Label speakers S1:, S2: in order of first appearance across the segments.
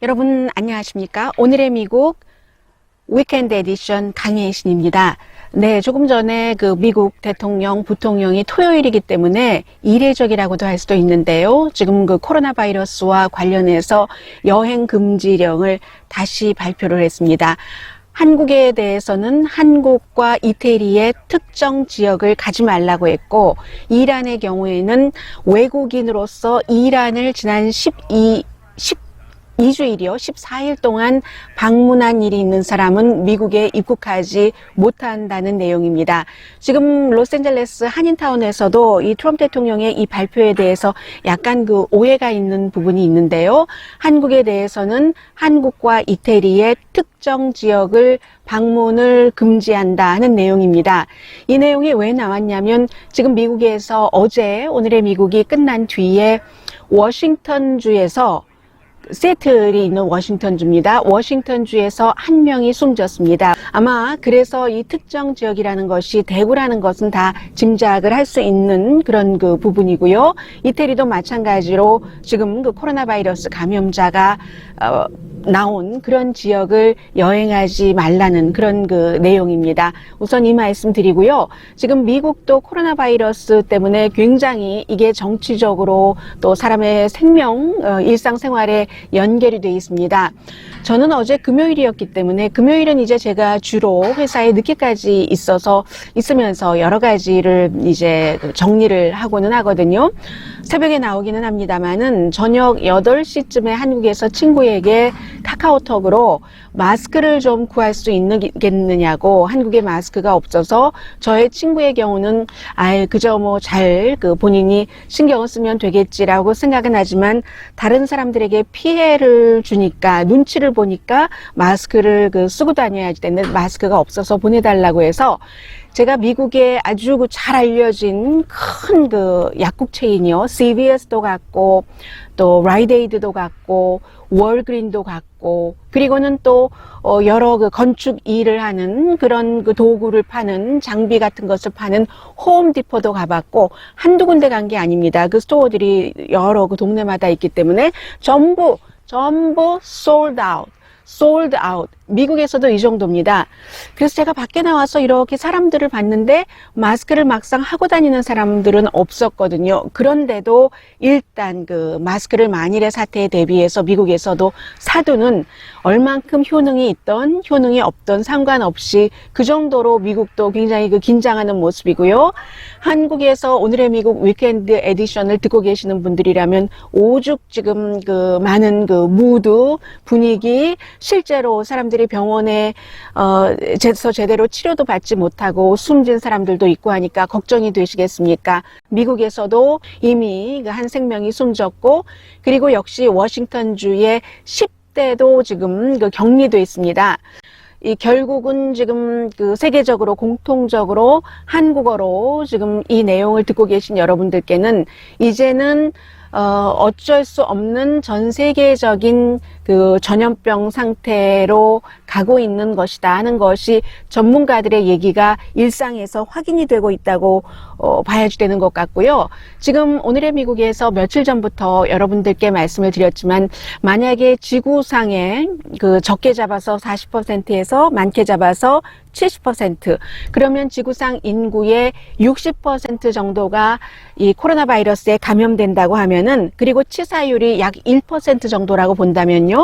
S1: 여러분 안녕하십니까? 오늘의 미국 위켄드 에디션 강혜신입니다. 네, 조금 전에 그 미국 대통령, 부통령이 토요일이기 때문에 이례적이라고도 할 수도 있는데요. 지금 그 코로나 바이러스와 관련해서 여행 금지령을 다시 발표를 했습니다. 한국에 대해서는 한국과 이태리의 특정 지역을 가지 말라고 했고, 이란의 경우에는 외국인으로서 이란을 지난 14일 동안 방문한 일이 있는 사람은 미국에 입국하지 못한다는 내용입니다. 지금 로스앤젤레스 한인타운에서도 이 트럼프 대통령의 이 발표에 대해서 약간 그 오해가 있는 부분이 있는데요. 한국에 대해서는 한국과 이태리의 특정 지역을 방문을 금지한다 하는 내용입니다. 이 내용이 왜 나왔냐면 지금 미국에서 어제 오늘의 미국이 끝난 뒤에 워싱턴주에서 세틀이 있는 워싱턴주입니다. 워싱턴주에서 한 명이 숨졌습니다. 아마 그래서 이 특정 지역이라는 것이 대구라는 것은 다 짐작을 할 수 있는 그런 그 부분이고요. 이태리도 마찬가지로 지금 그 코로나 바이러스 감염자가 나온 그런 지역을 여행하지 말라는 그런 그 내용입니다. 우선 이 말씀 드리고요. 지금 미국도 코로나 바이러스 때문에 굉장히 이게 정치적으로 또 사람의 생명, 일상생활에 연결이 되어 있습니다. 저는 어제 금요일이었기 때문에 금요일은 이제 제가 주로 회사에 늦게까지 있으면서 여러 가지를 이제 정리를 하고는 하거든요. 새벽에 나오기는 합니다만은 저녁 8시쯤에 한국에서 친구에게 카카오톡으로 마스크를 좀 구할 수 있겠느냐고, 한국에 마스크가 없어서 저의 친구의 경우는 그저 뭐 잘 본인이 신경을 쓰면 되겠지라고 생각은 하지만 다른 사람들에게 피해를 주니까 눈치를 보니까 마스크를 쓰고 다녀야지 되는데 마스크가 없어서 보내달라고 해서 제가 미국에 아주 잘 알려진 큰 약국 체인이요. CVS도 갔고, 또 라이드에이드도 갔고, 월그린도 갔고, 그리고는 또 여러 건축 일을 하는 그런 도구를 파는 장비 같은 것을 파는 홈디포도 가봤고, 한두 군데 간 게 아닙니다. 그 스토어들이 여러 동네마다 있기 때문에 전부 sold out. 미국에서도 이 정도입니다. 그래서 제가 밖에 나와서 이렇게 사람들을 봤는데 마스크를 막상 하고 다니는 사람들은 없었거든요. 그런데도 일단 마스크를 만일의 사태에 대비해서 미국에서도 사두는 얼만큼 효능이 있던 효능이 없던 상관없이 그 정도로 미국도 굉장히 긴장하는 모습이고요. 한국에서 오늘의 미국 위켄드 에디션을 듣고 계시는 분들이라면 오죽 지금 많은 무드, 분위기, 실제로 사람들이 병원에 제대로 치료도 받지 못하고 숨진 사람들도 있고 하니까 걱정이 되시겠습니까? 미국에서도 이미 한 생명이 숨졌고, 그리고 역시 워싱턴주의 10대도 지금 격리돼 있습니다. 결국은 지금 세계적으로 공통적으로 한국어로 지금 이 내용을 듣고 계신 여러분들께는 이제는 어쩔 수 없는 전 세계적인 전염병 상태로 가고 있는 것이다 하는 것이 전문가들의 얘기가 일상에서 확인이 되고 있다고 봐야지 되는 것 같고요. 지금 오늘의 미국에서 며칠 전부터 여러분들께 말씀을 드렸지만, 만약에 지구상에 적게 잡아서 40%에서 많게 잡아서 70%, 그러면 지구상 인구의 60% 정도가 이 코로나 바이러스에 감염된다고 하면은, 그리고 치사율이 약 1% 정도라고 본다면요,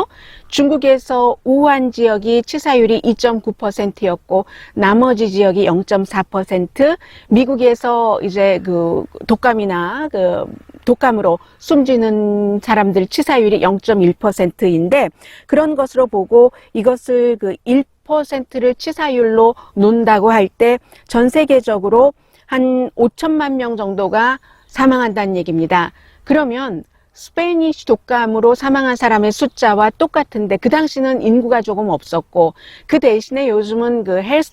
S1: 중국에서 우한 지역이 치사율이 2.9%였고 나머지 지역이 0.4%, 미국에서 이제 독감으로 숨지는 사람들 치사율이 0.1%인데, 그런 것으로 보고 이것을 1%를 치사율로 놓는다고 할 때 전 세계적으로 한 5천만 명 정도가 사망한다는 얘기입니다. 그러면 스페니쉬 독감으로 사망한 사람의 숫자와 똑같은데, 그 당시는 인구가 조금 없었고, 그 대신에 요즘은 헬스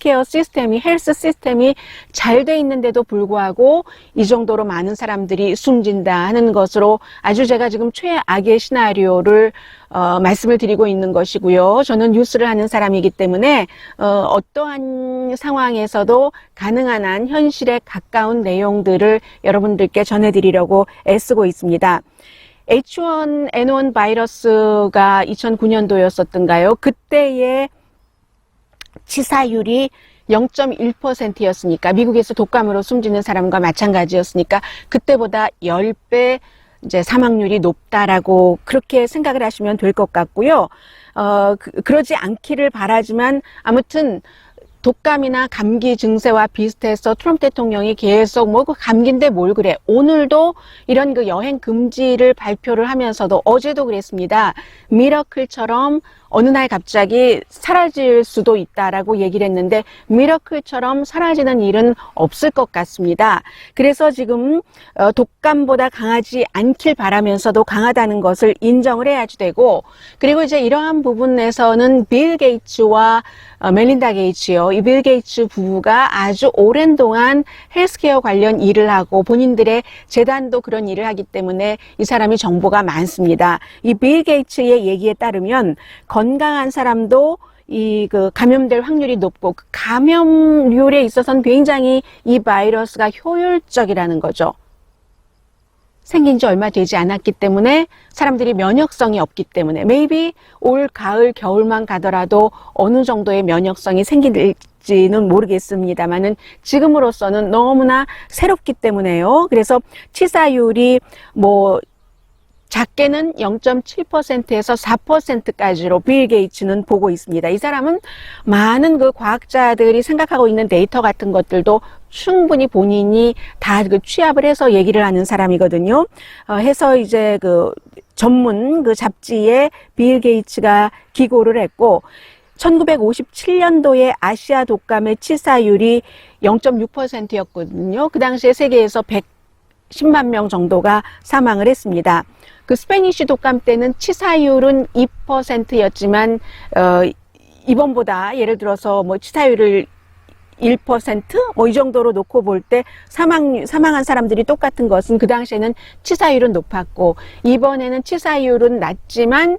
S1: 시스템이 잘 돼 있는데도 불구하고 이 정도로 많은 사람들이 숨진다 하는 것으로 아주 제가 지금 최악의 시나리오를 말씀을 드리고 있는 것이고요. 저는 뉴스를 하는 사람이기 때문에 어떠한 상황에서도 가능한 한 현실에 가까운 내용들을 여러분들께 전해드리려고 애쓰고 있습니다. H1N1 바이러스가 2009년도였었던가요? 그때의 치사율이 0.1%였으니까 미국에서 독감으로 숨지는 사람과 마찬가지였으니까 그때보다 10배 이제 사망률이 높다라고 그렇게 생각을 하시면 될 것 같고요. 그러지 않기를 바라지만 아무튼 독감이나 감기 증세와 비슷해서 트럼프 대통령이 계속 뭐 그 감기인데 뭘 그래. 오늘도 이런 그 여행 금지를 발표를 하면서도 어제도 그랬습니다. 미러클처럼 어느 날 갑자기 사라질 수도 있다라고 얘기를 했는데 미러클처럼 사라지는 일은 없을 것 같습니다. 그래서 지금 독감보다 강하지 않길 바라면서도 강하다는 것을 인정을 해야지 되고, 그리고 이제 이러한 부분에서는 빌 게이츠와 멜린다 게이츠요. 이 빌 게이츠 부부가 아주 오랜 동안 헬스케어 관련 일을 하고 본인들의 재단도 그런 일을 하기 때문에 이 사람이 정보가 많습니다. 이 빌 게이츠의 얘기에 따르면 건강한 사람도 그 감염될 확률이 높고 그 감염률에 있어서는 굉장히 이 바이러스가 효율적이라는 거죠. 생긴 지 얼마 되지 않았기 때문에 사람들이 면역성이 없기 때문에 maybe 올 가을 겨울만 가더라도 어느 정도의 면역성이 생길지는 모르겠습니다만은 지금으로서는 너무나 새롭기 때문에요. 그래서 치사율이 뭐 작게는 0.7%에서 4%까지로 빌 게이츠는 보고 있습니다. 이 사람은 많은 그 과학자들이 생각하고 있는 데이터 같은 것들도 충분히 본인이 다 그 취합을 해서 얘기를 하는 사람이거든요. 해서 이제 그 전문 그 잡지에 빌 게이츠가 기고를 했고 1957년도에 아시아 독감의 치사율이 0.6%였거든요. 그 당시에 세계에서 110만 명 정도가 사망을 했습니다. 그 스페니쉬 독감 때는 치사율은 2%였지만 이번보다 예를 들어서 뭐 치사율을 1% 뭐 이 정도로 놓고 볼 때 사망한 사람들이 똑같은 것은 그 당시에는 치사율은 높았고 이번에는 치사율은 낮지만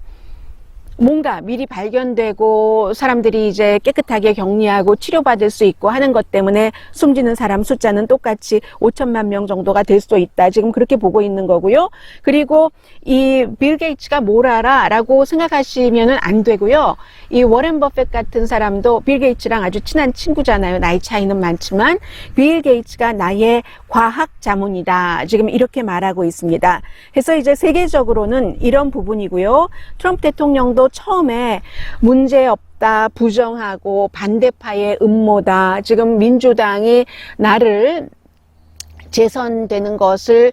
S1: 뭔가 미리 발견되고 사람들이 이제 깨끗하게 격리하고 치료받을 수 있고 하는 것 때문에 숨지는 사람 숫자는 똑같이 5천만 명 정도가 될 수 있다. 지금 그렇게 보고 있는 거고요. 그리고 이 빌 게이츠가 뭘 알아? 라고 생각하시면은 안 되고요. 이 워렌 버핏 같은 사람도 빌 게이츠랑 아주 친한 친구잖아요. 나이 차이는 많지만 빌 게이츠가 나의 과학 자문이다. 지금 이렇게 말하고 있습니다. 그래서 이제 세계적으로는 이런 부분이고요. 트럼프 대통령도 처음에 문제없다, 부정하고 반대파의 음모다. 지금 민주당이 나를 재선되는 것을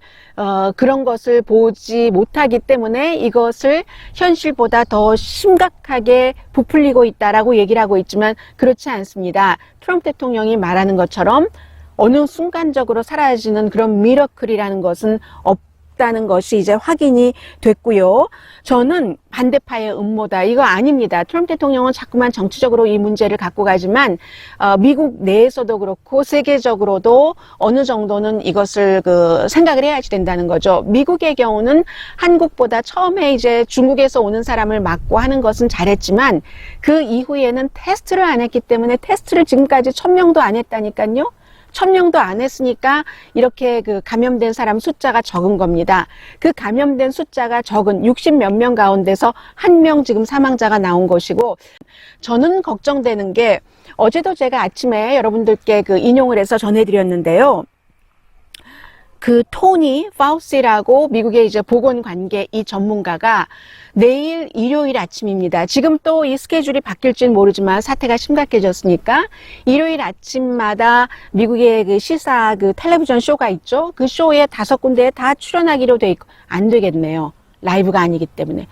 S1: 그런 것을 보지 못하기 때문에 이것을 현실보다 더 심각하게 부풀리고 있다라고 얘기를 하고 있지만 그렇지 않습니다. 트럼프 대통령이 말하는 것처럼 어느 순간적으로 사라지는 그런 미러클이라는 것은 없다는 것이 이제 확인이 됐고요. 저는 반대파의 음모다. 이거 아닙니다. 트럼프 대통령은 자꾸만 정치적으로 이 문제를 갖고 가지만 미국 내에서도 그렇고 세계적으로도 어느 정도는 이것을 생각을 해야지 된다는 거죠. 미국의 경우는 한국보다 처음에 이제 중국에서 오는 사람을 막고 하는 것은 잘했지만 그 이후에는 테스트를 안 했기 때문에 테스트를 지금까지 1000명도 안 했다니까요. 1000명도 안 했으니까 이렇게 감염된 사람 숫자가 적은 겁니다. 그 감염된 숫자가 적은 60몇 명 가운데서 1명 지금 사망자가 나온 것이고, 저는 걱정되는 게 어제도 제가 아침에 여러분들께 인용을 해서 전해드렸는데요. 그 토니 파우시라고 미국의 이제 보건관계 이 전문가가 내일 일요일 아침입니다. 지금 또 이 스케줄이 바뀔지는 모르지만 사태가 심각해졌으니까 일요일 아침마다 미국의 그 시사 텔레비전 쇼가 있죠. 그 쇼에 5군데에 다 출연하기로 돼 있고 안 되겠네요. 라이브가 아니기 때문에.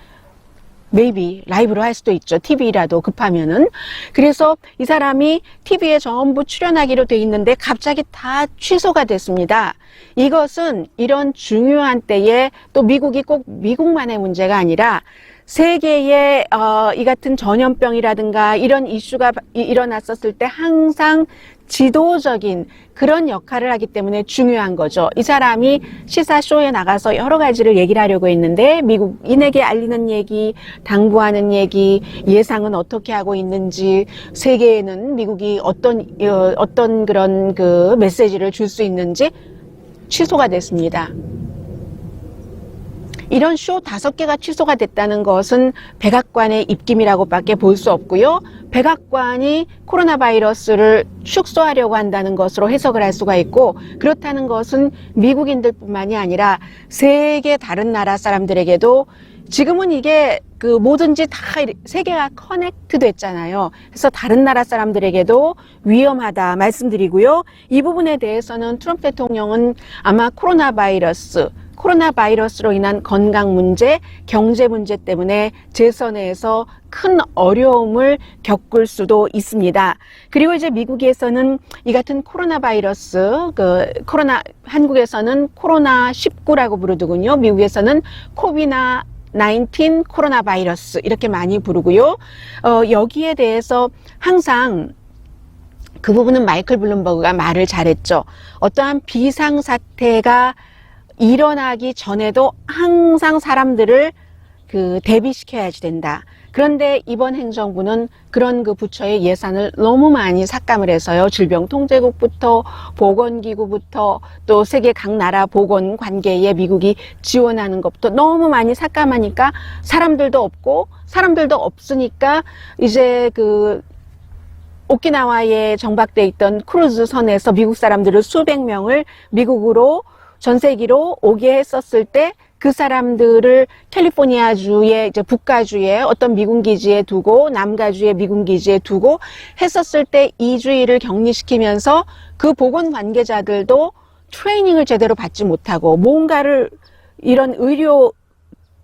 S1: maybe 라이브로 할 수도 있죠. TV라도 급하면은. 그래서 이 사람이 TV에 전부 출연하기로 돼 있는데 갑자기 다 취소가 됐습니다. 이것은 이런 중요한 때에 또 미국이 꼭 미국만의 문제가 아니라 세계의 이 같은 전염병이라든가 이런 이슈가 일어났었을 때 항상 지도적인 그런 역할을 하기 때문에 중요한 거죠. 이 사람이 시사쇼에 나가서 여러 가지를 얘기를 하려고 했는데 미국인에게 알리는 얘기, 당부하는 얘기, 예상은 어떻게 하고 있는지, 세계에는 미국이 어떤 그런 메시지를 줄 수 있는지 취소가 됐습니다. 이런 쇼 5개가 취소가 됐다는 것은 백악관의 입김이라고밖에 볼 수 없고요. 백악관이 코로나 바이러스를 축소하려고 한다는 것으로 해석을 할 수가 있고, 그렇다는 것은 미국인들뿐만이 아니라 세계 다른 나라 사람들에게도 지금은 이게 뭐든지 다 세계가 커넥트 됐잖아요. 그래서 다른 나라 사람들에게도 위험하다 말씀드리고요. 이 부분에 대해서는 트럼프 대통령은 아마 코로나 바이러스로 인한 건강 문제, 경제 문제 때문에 재선에서 큰 어려움을 겪을 수도 있습니다. 그리고 이제 미국에서는 이 같은 코로나 바이러스, 한국에서는 코로나 19라고 부르더군요. 미국에서는 COVID-19 코로나 바이러스 이렇게 많이 부르고요. 여기에 대해서 항상 그 부분은 마이클 블룸버그가 말을 잘했죠. 어떠한 비상사태가 일어나기 전에도 항상 사람들을 대비시켜야지 된다. 그런데 이번 행정부는 그런 부처의 예산을 너무 많이 삭감을 해서요. 질병통제국부터 보건기구부터 또 세계 각 나라 보건 관계에 미국이 지원하는 것부터 너무 많이 삭감하니까 사람들도 없으니까 이제 오키나와에 정박돼 있던 크루즈 선에서 미국 사람들을 수백 명을 미국으로 전세기로 오게 했었을 때 그 사람들을 캘리포니아주의 이제 북가주의 어떤 미군 기지에 두고 남가주의 미군 기지에 두고 했었을 때 2주일을 격리시키면서 그 보건 관계자들도 트레이닝을 제대로 받지 못하고 뭔가를 이런 의료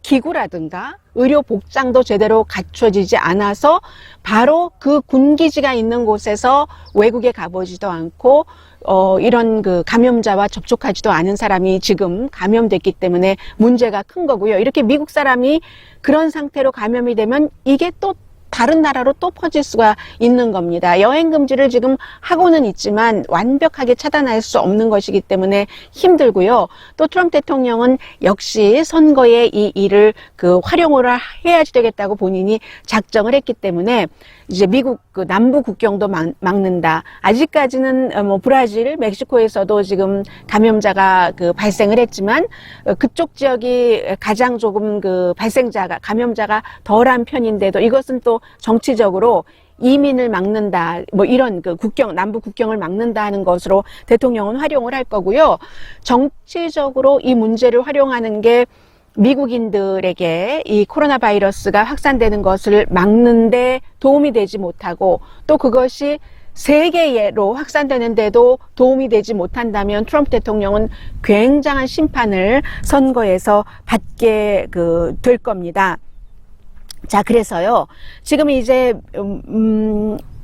S1: 기구라든가 의료 복장도 제대로 갖춰지지 않아서 바로 그 군기지가 있는 곳에서 외국에 가보지도 않고 이런 감염자와 접촉하지도 않은 사람이 지금 감염됐기 때문에 문제가 큰 거고요. 이렇게 미국 사람이 그런 상태로 감염이 되면 이게 또 다른 나라로 또 퍼질 수가 있는 겁니다. 여행 금지를 지금 하고는 있지만 완벽하게 차단할 수 없는 것이기 때문에 힘들고요. 또 트럼프 대통령은 역시 선거에 이 일을 활용을 해야지 되겠다고 본인이 작정을 했기 때문에 이제 미국 남부 국경도 막는다. 아직까지는 브라질, 멕시코에서도 지금 감염자가 발생을 했지만 그쪽 지역이 가장 조금 감염자가 덜한 편인데도 이것은 또 정치적으로 이민을 막는다, 이런 남부 국경을 막는다 하는 것으로 대통령은 활용을 할 거고요. 정치적으로 이 문제를 활용하는 게 미국인들에게 이 코로나 바이러스가 확산되는 것을 막는데 도움이 되지 못하고 또 그것이 세계로 확산되는데도 도움이 되지 못한다면 트럼프 대통령은 굉장한 심판을 선거에서 받게 될 겁니다. 자, 그래서요. 지금 이제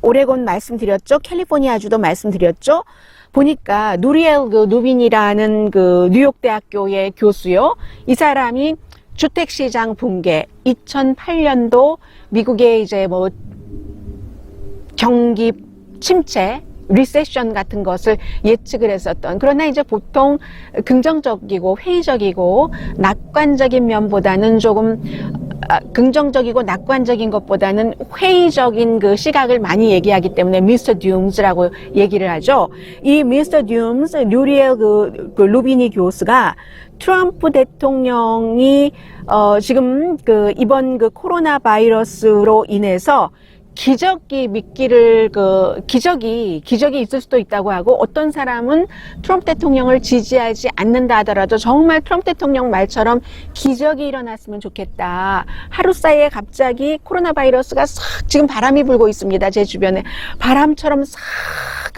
S1: 오레곤 말씀드렸죠. 캘리포니아주도 말씀드렸죠. 보니까 누리엘 루빈이라는 뉴욕대학교의 교수요. 이 사람이 주택시장 붕괴, 2008년도 미국의 이제 경기 침체, 리세션 같은 것을 예측을 했었던, 그러나 이제 보통 긍정적이고 회의적이고 낙관적인 면보다는 조금 긍정적이고 낙관적인 것보다는 회의적인 시각을 많이 얘기하기 때문에 미스터 듀움스라고 얘기를 하죠. 이 미스터 듀움스, 뉴리엘 루비니 교수가 트럼프 대통령이 지금 이번 코로나 바이러스로 인해서 기적이 있을 수도 있다고 하고, 어떤 사람은 트럼프 대통령을 지지하지 않는다 하더라도 정말 트럼프 대통령 말처럼 기적이 일어났으면 좋겠다. 하루 사이에 갑자기 코로나 바이러스가 싹, 지금 바람이 불고 있습니다. 제 주변에 바람처럼 싹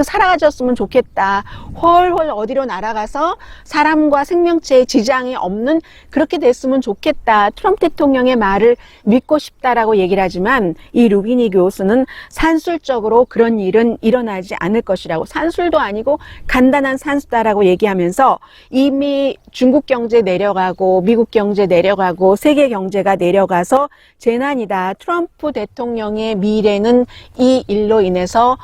S1: 사라졌으면 좋겠다. 훨훨 어디로 날아가서 사람과 생명체에 지장이 없는, 그렇게 됐으면 좋겠다. 트럼프 대통령의 말을 믿고 싶다라고 얘기를 하지만 이 루비니 교수는 산술적으로 그런 일은 일어나지 않을 것이라고, 산술도 아니고 간단한 산수다라고 얘기하면서 이미 중국 경제 내려가고 미국 경제 내려가고 세계 경제가 내려가서 재난이다. 트럼프 대통령의 미래는 이 일로 인해서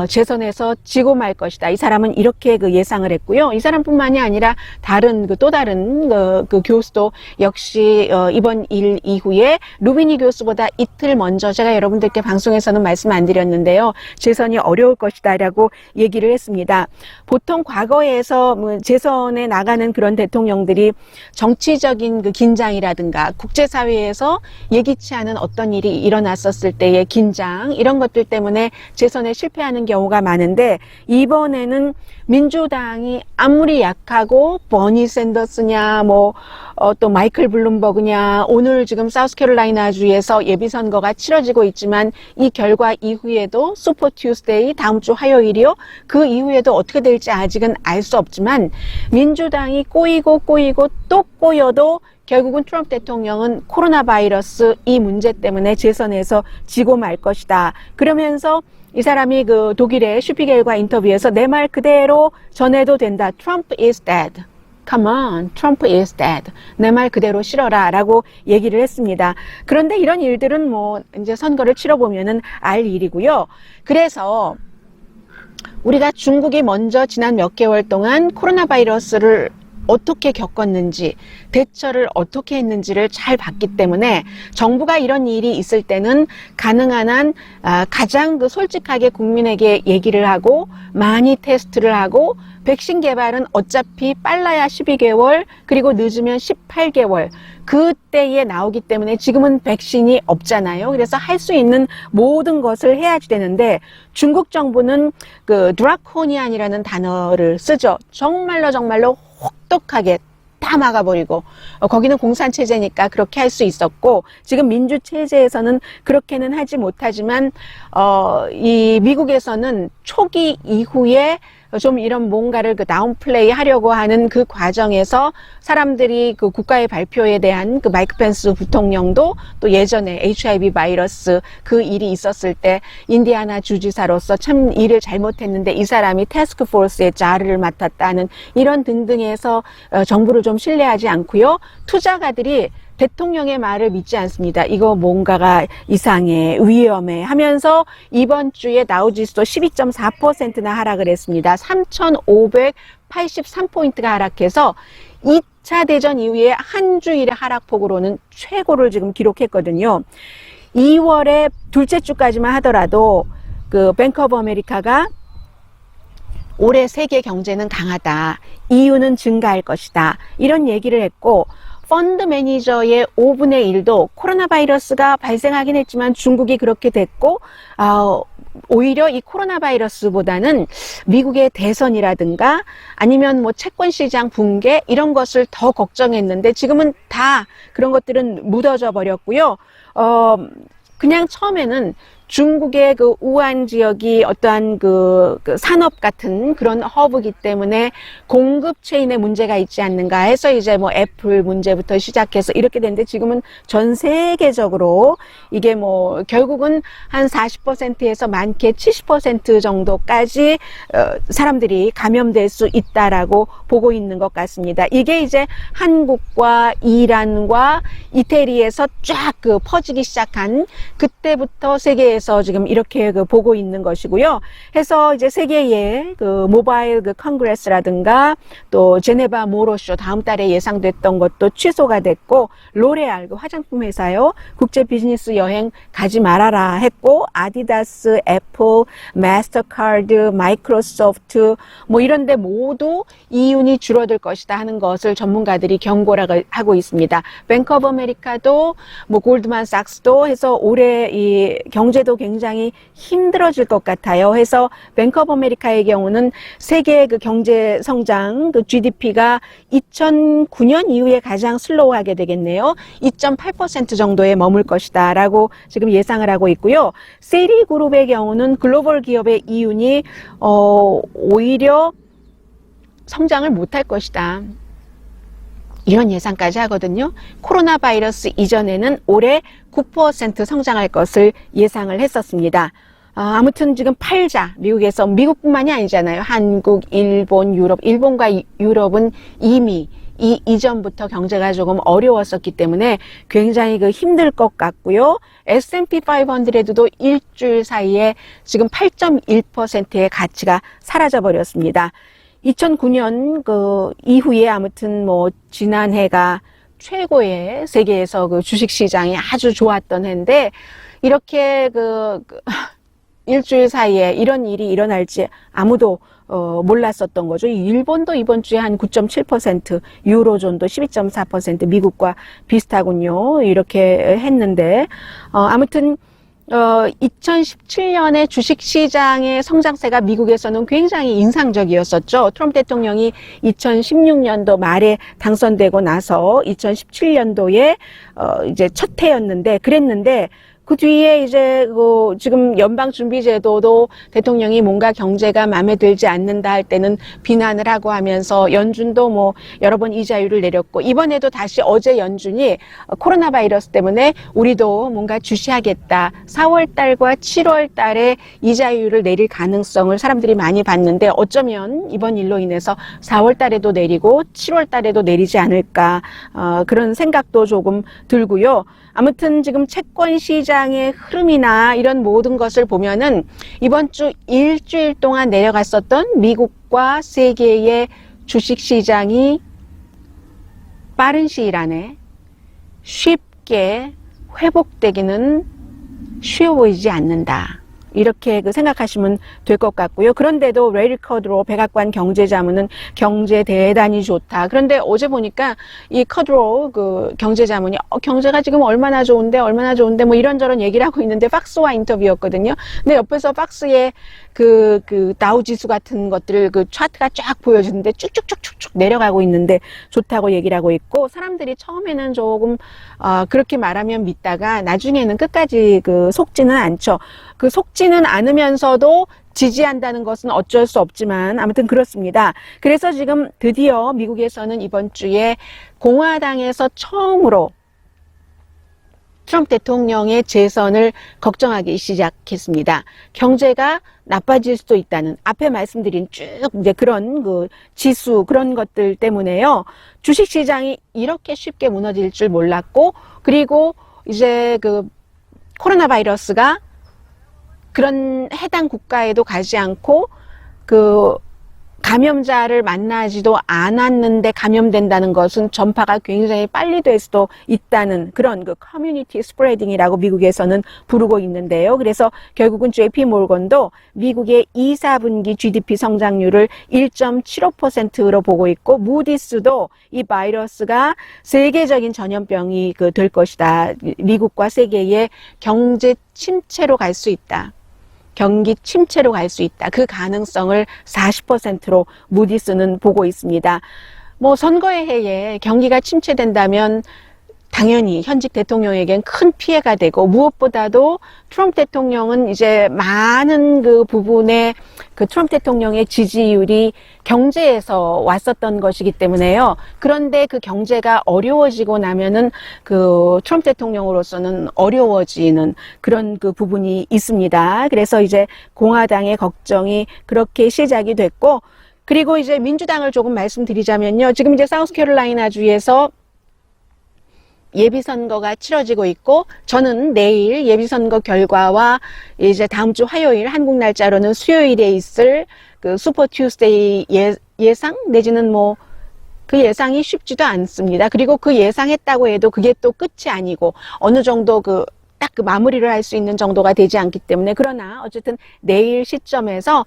S1: 재선에서 미국에서 지고 말 것이다. 이 사람은 이렇게 그 예상을 했고요. 이 사람뿐만이 아니라 다른 또 다른 그 교수도 역시 이번 일 이후에 루비니 교수보다 이틀 먼저, 제가 여러분들께 방송에서는 말씀 안 드렸는데요, 재선이 어려울 것이다라고 얘기를 했습니다. 보통 과거에서 뭐 재선에 나가는 그런 대통령들이 정치적인 그 긴장이라든가 국제사회에서 예기치 않은 어떤 일이 일어났었을 때의 긴장, 이런 것들 때문에 재선에 실패하는 경우가 많은데, 이번에는 민주당이 아무리 약하고 버니 샌더스냐 또 마이클 블룸버그냐, 오늘 지금 사우스캐롤라이나 주에서 예비선거가 치러지고 있지만 이 결과 이후에도 슈퍼 튜스데이, 다음 주 화요일이요, 그 이후에도 어떻게 될지 아직은 알 수 없지만 민주당이 꼬이고 또 꼬여도 결국은 트럼프 대통령은 코로나 바이러스 이 문제 때문에 재선에서 지고 말 것이다. 그러면서 이 사람이 그 독일의 슈피겔과 인터뷰에서 내 말 그대로 전해도 된다. Trump is dead. Come on, Trump is dead. 내 말 그대로 실어라 라고 얘기를 했습니다. 그런데 이런 일들은 뭐 이제 선거를 치러보면은 알 일이고요. 그래서 우리가 중국이 먼저 지난 몇 개월 동안 코로나 바이러스를 어떻게 겪었는지, 대처를 어떻게 했는지를 잘 봤기 때문에 정부가 이런 일이 있을 때는 가능한 한 가장 그 솔직하게 국민에게 얘기를 하고 많이 테스트를 하고, 백신 개발은 어차피 빨라야 12개월 그리고 늦으면 18개월 그때에 나오기 때문에 지금은 백신이 없잖아요. 그래서 할 수 있는 모든 것을 해야지 되는데, 중국 정부는 그 드라코니안이라는 단어를 쓰죠. 정말로 혹독하게 다 막아버리고, 거기는 공산체제니까 그렇게 할 수 있었고, 지금 민주체제에서는 그렇게는 하지 못하지만 이 미국에서는 초기 이후에 좀 이런 뭔가를 그 다운플레이 하려고 하는 그 과정에서 사람들이 그 국가의 발표에 대한 그 마이크 펜스 부통령도 또 예전에 HIV 바이러스 그 일이 있었을 때 인디아나 주지사로서 참 일을 잘못했는데 이 사람이 태스크 포스의 자리를 맡았다는 이런 등등에서 정부를 좀 신뢰하지 않고요. 투자가들이 대통령의 말을 믿지 않습니다. 이거 뭔가가 이상해, 위험해 하면서 이번 주에 다우지수도 12.4%나 하락을 했습니다. 3,583포인트가 하락해서 2차 대전 이후에 한 주일의 하락폭으로는 최고를 지금 기록했거든요. 2월에 둘째 주까지만 하더라도 그 뱅크 오브 아메리카가 올해 세계 경제는 강하다, 이유는 증가할 것이다, 이런 얘기를 했고, 펀드 매니저의 5분의 1도 코로나 바이러스가 발생하긴 했지만 중국이 그렇게 됐고, 오히려 이 코로나 바이러스보다는 미국의 대선이라든가 아니면 뭐 채권 시장 붕괴 이런 것을 더 걱정했는데 지금은 다 그런 것들은 묻어져 버렸고요. 그냥 처음에는 중국의 그 우한 지역이 어떠한 그 산업 같은 그런 허브이기 때문에 공급 체인에 문제가 있지 않는가 해서 이제 뭐 애플 문제부터 시작해서 이렇게 됐는데, 지금은 전 세계적으로 이게 뭐 결국은 한 40%에서 많게 70% 정도까지 사람들이 감염될 수 있다라고 보고 있는 것 같습니다. 이게 이제 한국과 이란과 이태리에서 쫙 그 퍼지기 시작한 그때부터 세계에서 지금 이렇게 그 보고 있는 것이고요. 해서 이제 세계의 그 모바일 그 컨그레스라든가 또 제네바 모로쇼 다음 달에 예상됐던 것도 취소가 됐고, 로레알 그 화장품 회사요, 국제 비즈니스 여행 가지 말아라 했고, 아디다스, 애플, 마스터카드, 마이크로소프트 뭐 이런데 모두 이윤이 줄어들 것이다 하는 것을 전문가들이 경고를 하고 있습니다. 뱅크 오브 아메리카도 뭐 골드만삭스도 해서 올해 이 경제도 굉장히 힘들어질 것 같아요. 해서 뱅크 오브 아메리카의 경우는 세계 그 경제 성장 그 GDP가 2009년 이후에 가장 슬로우하게 되겠네요. 2.8% 정도에 머물 것이다 라고 지금 예상을 하고 있고요. 세리그룹의 경우는 글로벌 기업의 이윤이 오히려 성장을 못할 것이다, 이런 예상까지 하거든요. 코로나 바이러스 이전에는 올해 9% 성장할 것을 예상을 했었습니다. 아무튼 지금 팔자, 미국에서, 미국뿐만이 아니잖아요. 한국, 일본, 유럽, 일본과 유럽은 이미 이 이전부터 경제가 조금 어려웠었기 때문에 굉장히 힘들 것 같고요. S&P 500도 일주일 사이에 지금 8.1%의 가치가 사라져 버렸습니다. 2009년 이후에 아무튼 지난해가 최고의 세계에서 주식 시장이 아주 좋았던 해인데, 이렇게 일주일 사이에 이런 일이 일어날지 아무도 몰랐었던 거죠. 일본도 이번 주에 한 9.7%, 유로존도 12.4%, 미국과 비슷하군요. 이렇게 했는데, 아무튼 2017년에 주식시장의 성장세가 미국에서는 굉장히 인상적이었었죠. 트럼프 대통령이 2016년도 말에 당선되고 나서 2017년도에 이제 첫 해였는데, 그랬는데, 그 뒤에 이제 지금 연방준비제도도 대통령이 뭔가 경제가 마음에 들지 않는다 할 때는 비난을 하고 하면서, 연준도 여러 번 이자율을 내렸고, 이번에도 다시 어제 연준이 코로나 바이러스 때문에 우리도 뭔가 주시하겠다, 4월 달과 7월 달에 이자율을 내릴 가능성을 사람들이 많이 봤는데, 어쩌면 이번 일로 인해서 4월 달에도 내리고 7월 달에도 내리지 않을까, 그런 생각도 조금 들고요. 아무튼 지금 채권 시장의 흐름이나 이런 모든 것을 보면은 이번 주 일주일 동안 내려갔었던 미국과 세계의 주식 시장이 빠른 시일 안에 쉽게 회복되기는 쉬워 보이지 않는다. 이렇게 생각하시면 될 것 같고요. 그런데도 레리 커드로 백악관 경제자문은 경제 대단히 좋다. 그런데 어제 보니까 이 커드로 경제자문이 경제가 지금 얼마나 좋은데 이런저런 얘기를 하고 있는데, 팍스와 인터뷰였거든요. 근데 옆에서 팍스에 다우 지수 같은 것들을 차트가 쫙 보여주는데 쭉쭉쭉쭉쭉 내려가고 있는데 좋다고 얘기를 하고 있고, 사람들이 처음에는 조금 그렇게 말하면 믿다가 나중에는 끝까지 속지는 않죠. 속지는 않으면서도 지지한다는 것은 어쩔 수 없지만 아무튼 그렇습니다. 그래서 지금 드디어 미국에서는 이번 주에 공화당에서 처음으로 트럼프 대통령의 재선을 걱정하기 시작했습니다. 경제가 나빠질 수도 있다는, 앞에 말씀드린 쭉 이제 그런 지수, 그런 것들 때문에요. 주식 시장이 이렇게 쉽게 무너질 줄 몰랐고, 그리고 이제 코로나 바이러스가 그런 해당 국가에도 가지 않고 감염자를 만나지도 않았는데 감염된다는 것은 전파가 굉장히 빨리 될 수도 있다는 그런 커뮤니티 스프레딩이라고 미국에서는 부르고 있는데요. 그래서 결국은 JP 몰건도 미국의 2, 4분기 GDP 성장률을 1.75%로 보고 있고, 무디스도 이 바이러스가 세계적인 전염병이 될 것이다. 미국과 세계의 경제 침체로 갈 수 있다. 경기 침체로 갈 수 있다. 그 가능성을 40%로 무디스는 보고 있습니다. 선거의 해에 경기가 침체된다면 당연히 현직 대통령에겐 큰 피해가 되고, 무엇보다도 트럼프 대통령은 이제 많은 부분에 트럼프 대통령의 지지율이 경제에서 왔었던 것이기 때문에요. 그런데 경제가 어려워지고 나면은 트럼프 대통령으로서는 어려워지는 그런 부분이 있습니다. 그래서 이제 공화당의 걱정이 그렇게 시작이 됐고, 그리고 이제 민주당을 조금 말씀드리자면요. 지금 이제 사우스캐롤라이나 주에서 예비선거가 치러지고 있고, 저는 내일 예비선거 결과와 이제 다음 주 화요일, 한국 날짜로는 수요일에 있을 슈퍼 튜스데이 예상 내지는 그 예상이 쉽지도 않습니다. 그리고 그 예상했다고 해도 그게 또 끝이 아니고 어느 정도 딱 마무리를 할 수 있는 정도가 되지 않기 때문에, 그러나 어쨌든 내일 시점에서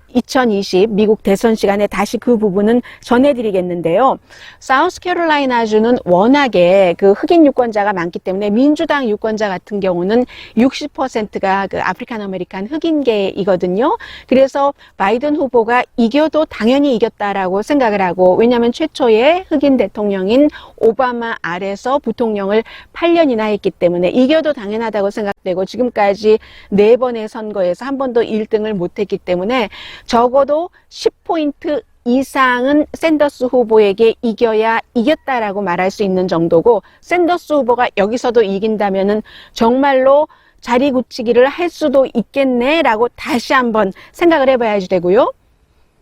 S1: 2020 미국 대선 시간에 다시 그 부분은 전해드리겠는데요. 사우스캐롤라이나주는 워낙에 흑인 유권자가 많기 때문에 민주당 유권자 같은 경우는 60%가 아프리칸 아메리칸 흑인계이거든요. 그래서 바이든 후보가 이겨도 당연히 이겼다라고 생각을 하고, 왜냐하면 최초의 흑인 대통령인 오바마 아래서 부통령을 8년이나 했기 때문에 이겨도 당연하다고 생각되고, 지금까지 4번의 선거에서 한 번도 1등을 못했기 때문에 적어도 10포인트 이상은 샌더스 후보에게 이겨야 이겼다라고 말할 수 있는 정도고, 샌더스 후보가 여기서도 이긴다면은 정말로 자리 굳히기를 할 수도 있겠네라고 다시 한번 생각을 해봐야지 되고요.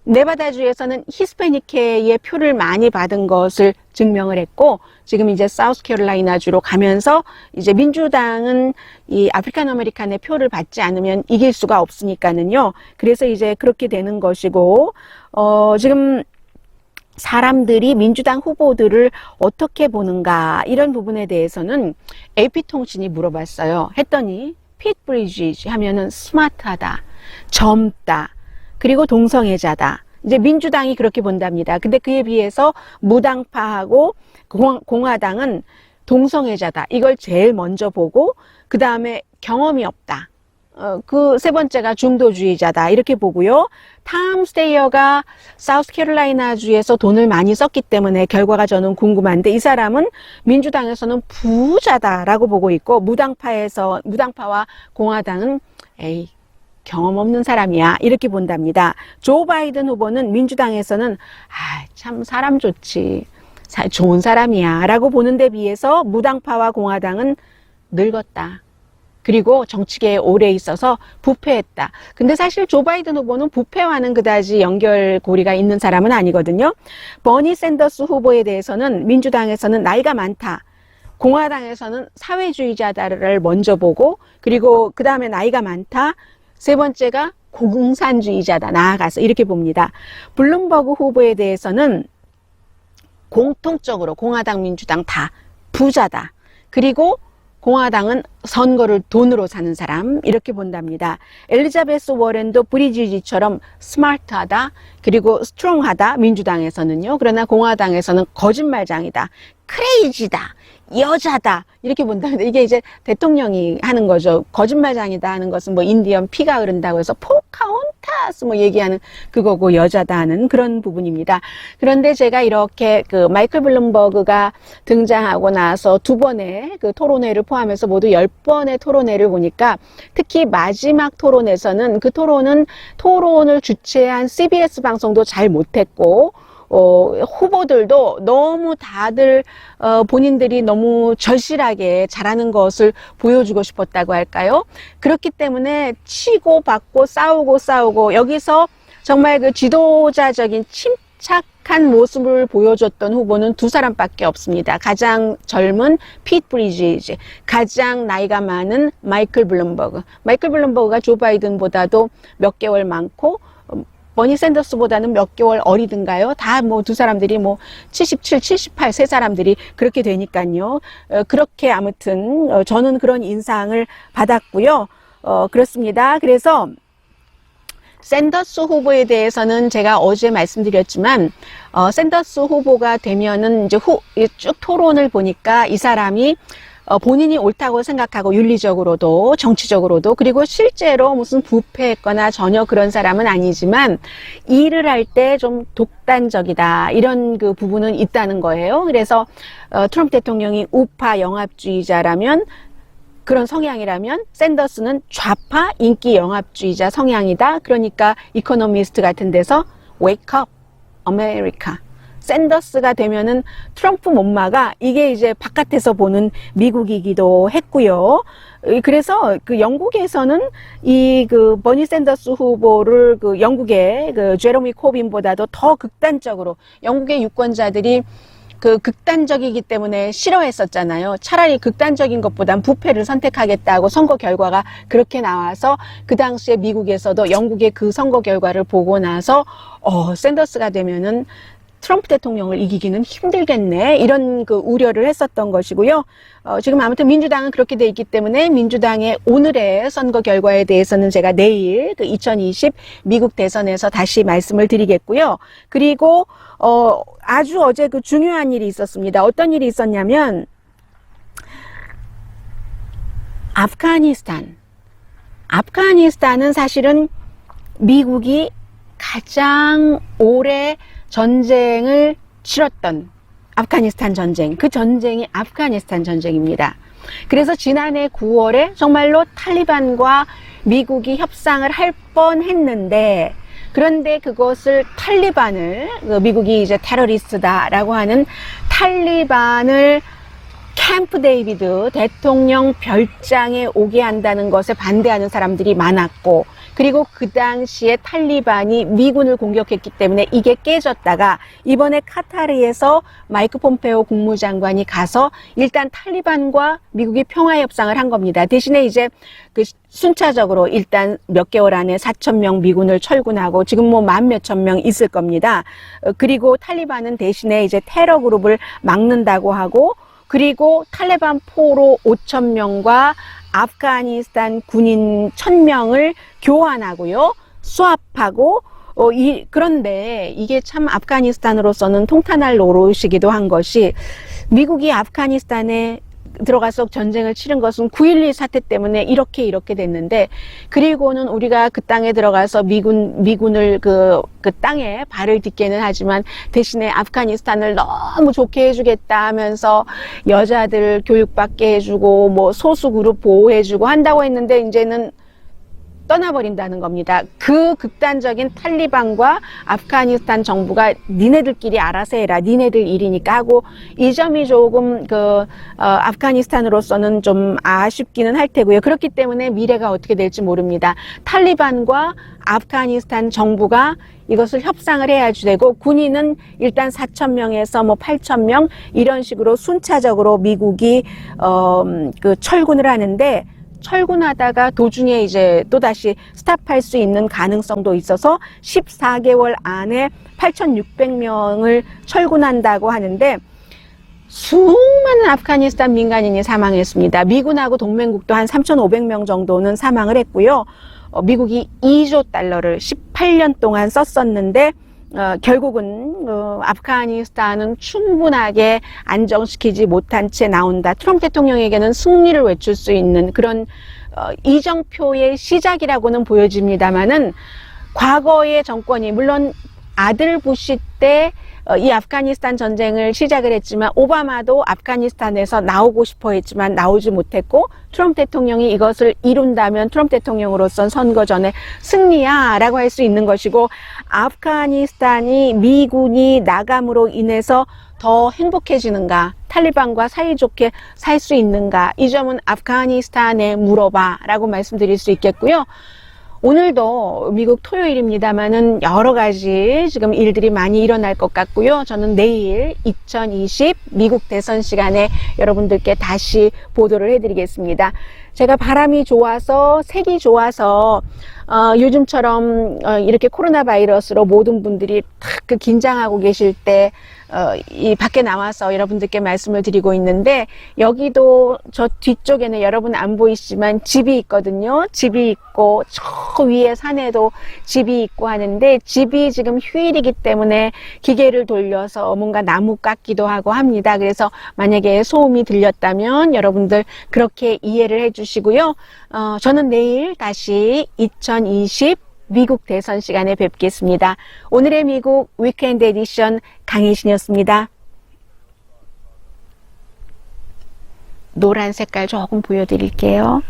S1: 네바다주에서는 히스패닉계의 표를 많이 받은 것을 증명을 했고, 지금 이제 사우스캐롤라이나주로 가면서 이제 민주당은 이 아프리칸 아메리칸의 표를 받지 않으면 이길 수가 없으니까는요. 그래서 이제 그렇게 되는 것이고, 지금 사람들이 민주당 후보들을 어떻게 보는가 이런 부분에 대해서는 AP통신이 물어봤어요. 했더니 피트 브리지지 하면은 스마트하다, 젊다, 그리고 동성애자다. 이제 민주당이 그렇게 본답니다. 근데 그에 비해서 무당파하고 공화당은 동성애자다. 이걸 제일 먼저 보고 그 다음에 경험이 없다. 그 세 번째가 중도주의자다. 이렇게 보고요. 탐 스테이어가 사우스캐롤라이나주에서 돈을 많이 썼기 때문에 결과가 저는 궁금한데 이 사람은 민주당에서는 부자다라고 보고 있고 무당파와 공화당은 에이 경험 없는 사람이야 이렇게 본답니다. 조 바이든 후보는 민주당에서는 참 사람 좋지 좋은 사람이야 라고 보는 데 비해서 무당파와 공화당은 늙었다. 그리고 정치계에 오래 있어서 부패했다. 근데 사실 조 바이든 후보는 부패와는 그다지 연결고리가 있는 사람은 아니거든요. 버니 샌더스 후보에 대해서는 민주당에서는 나이가 많다. 공화당에서는 사회주의자다를 먼저 보고 그리고 그 다음에 나이가 많다. 세 번째가 공산주의자다. 나아가서 이렇게 봅니다. 블룸버그 후보에 대해서는 공통적으로 공화당, 민주당 다 부자다. 그리고 공화당은 선거를 돈으로 사는 사람 이렇게 본답니다. 엘리자베스 워렌도 브리지지처럼 스마트하다 그리고 스트롱하다 민주당에서는요. 그러나 공화당에서는 거짓말장이다. 크레이지다. 여자다. 이렇게 본답니다. 이게 이제 대통령이 하는 거죠. 거짓말장이다 하는 것은 뭐 인디언 피가 흐른다고 해서 포카혼타스 뭐 얘기하는 그거고 여자다 하는 그런 부분입니다. 그런데 제가 이렇게 그 마이클 블룸버그가 등장하고 나서 두 번의 그 토론회를 포함해서 모두 10번의 토론회를 보니까 특히 마지막 토론에서는 그 토론을 주최한 CBS 방송도 잘 못했고 후보들도 너무 다들 본인들이 너무 절실하게 잘하는 것을 보여주고 싶었다고 할까요? 그렇기 때문에 치고 받고 싸우고 여기서 정말 그 지도자적인 침착한 모습을 보여줬던 후보는 두 사람밖에 없습니다. 가장 젊은 피트 브리지지, 가장 나이가 많은 마이클 블룸버그. 마이클 블룸버그가 조 바이든보다도 몇 개월 많고 버니 샌더스보다는 몇 개월 어리든가요? 다 뭐 두 사람들이 뭐 77, 78 세 사람들이 그렇게 되니까요. 그렇게 아무튼 저는 그런 인상을 받았고요. 그렇습니다. 그래서 샌더스 후보에 대해서는 제가 어제 말씀드렸지만 샌더스 후보가 되면은 이제 쭉 토론을 보니까 이 사람이 본인이 옳다고 생각하고 윤리적으로도 정치적으로도 그리고 실제로 무슨 부패했거나 전혀 그런 사람은 아니지만 일을 할 때 좀 독단적이다 이런 그 부분은 있다는 거예요. 그래서 트럼프 대통령이 우파 영합주의자라면 그런 성향이라면 샌더스는 좌파 인기 영합주의자 성향이다. 그러니까 이코노미스트 같은 데서 Wake up, America. 샌더스가 되면은 트럼프 못 막아. 이게 이제 바깥에서 보는 미국이기도 했고요. 그래서 그 영국에서는 이 그 버니 샌더스 후보를 그 영국의 그 제레미 코빈보다도 더 극단적으로 영국의 유권자들이 그 극단적이기 때문에 싫어했었잖아요. 차라리 극단적인 것보단 부패를 선택하겠다고 선거 결과가 그렇게 나와서 그 당시에 미국에서도 영국의 그 선거 결과를 보고 나서 샌더스가 되면은 트럼프 대통령을 이기기는 힘들겠네 이런 그 우려를 했었던 것이고요. 지금 아무튼 민주당은 그렇게 돼 있기 때문에 민주당의 오늘의 선거 결과에 대해서는 제가 내일 그 2020 미국 대선에서 다시 말씀을 드리겠고요. 그리고 아주 어제 그 중요한 일이 있었습니다. 어떤 일이 있었냐면 아프가니스탄은 사실은 미국이 가장 오래 전쟁을 치렀던 아프가니스탄 전쟁, 그 전쟁이 아프가니스탄 전쟁입니다. 그래서 지난해 9월에 정말로 탈리반과 미국이 협상을 할 뻔했는데 그런데 그것을 미국이 이제 테러리스트다라고 하는 탈리반을 캠프 데이비드 대통령 별장에 오게 한다는 것에 반대하는 사람들이 많았고, 그리고 그 당시에 탈리반이 미군을 공격했기 때문에 이게 깨졌다가 이번에 카타르에서 마이크 폼페오 국무장관이 가서 일단 탈리반과 미국이 평화 협상을 한 겁니다. 대신에 이제 그 순차적으로 일단 몇 개월 안에 4,000명 미군을 철군하고 지금 뭐 만 몇천 명 있을 겁니다. 그리고 탈리반은 대신에 이제 테러 그룹을 막는다고 하고, 그리고 탈레반 포로 5,000명과 아프가니스탄 군인 1,000명을 교환하고요, 수합하고, 그런데 이게 참 아프가니스탄으로서는 통탄할 노릇이기도 한 것이, 미국이 아프가니스탄에 들어가서 전쟁을 치른 것은 9.12 사태 때문에 이렇게 됐는데, 그리고는 우리가 그 땅에 들어가서 미군을 그 땅에 발을 딛게는 하지만 대신에 아프가니스탄을 너무 좋게 해주겠다 하면서 여자들 교육받게 해주고 뭐 소수 그룹 보호해주고 한다고 했는데 이제는 떠나버린다는 겁니다. 그 극단적인 탈리반과 아프가니스탄 정부가 니네들끼리 알아서 해라, 니네들 일이니까 하고, 이 점이 조금 아프가니스탄으로서는 좀 아쉽기는 할 테고요. 그렇기 때문에 미래가 어떻게 될지 모릅니다. 탈리반과 아프가니스탄 정부가 이것을 협상을 해야지 되고, 군인은 일단 4,000명에서 뭐 8,000명 이런 식으로 순차적으로 미국이 철군을 하는데, 철군하다가 도중에 이제 또다시 스탑할 수 있는 가능성도 있어서 14개월 안에 8,600명을 철군한다고 하는데, 수많은 아프가니스탄 민간인이 사망했습니다. 미군하고 동맹국도 한 3,500명 정도는 사망을 했고요. 미국이 2조 달러를 18년 동안 썼었는데, 결국은 아프가니스탄은 충분하게 안정시키지 못한 채 나온다. 트럼프 대통령에게는 승리를 외칠 수 있는 그런 이정표의 시작이라고는 보여집니다만은, 과거의 정권이 물론 아들 부시 때 이 아프가니스탄 전쟁을 시작을 했지만, 오바마도 아프가니스탄에서 나오고 싶어 했지만 나오지 못했고, 트럼프 대통령이 이것을 이룬다면 트럼프 대통령으로선 선거 전에 승리야 라고 할 수 있는 것이고, 아프가니스탄이 미군이 나감으로 인해서 더 행복해지는가, 탈리반과 사이좋게 살 수 있는가, 이 점은 아프가니스탄에 물어봐 라고 말씀드릴 수 있겠고요. 오늘도 미국 토요일입니다만은 여러 가지 지금 일들이 많이 일어날 것 같고요. 저는 내일 2020 미국 대선 시간에 여러분들께 다시 보도를 해드리겠습니다. 제가 바람이 좋아서, 색이 좋아서 요즘처럼 이렇게 코로나 바이러스로 모든 분들이 탁 긴장하고 계실 때 이 밖에 나와서 여러분들께 말씀을 드리고 있는데, 여기도 저 뒤쪽에는 여러분 안 보이시지만 집이 있거든요. 집이 있고 저 위에 산에도 집이 있고 하는데, 집이 지금 휴일이기 때문에 기계를 돌려서 뭔가 나무 깎기도 하고 합니다. 그래서 만약에 소음이 들렸다면 여러분들 그렇게 이해를 해주시고요. 저는 내일 다시 2020 미국 대선 시간에 뵙겠습니다. 오늘의 미국 위켄드 에디션 강혜신이었습니다. 노란 색깔 조금 보여드릴게요.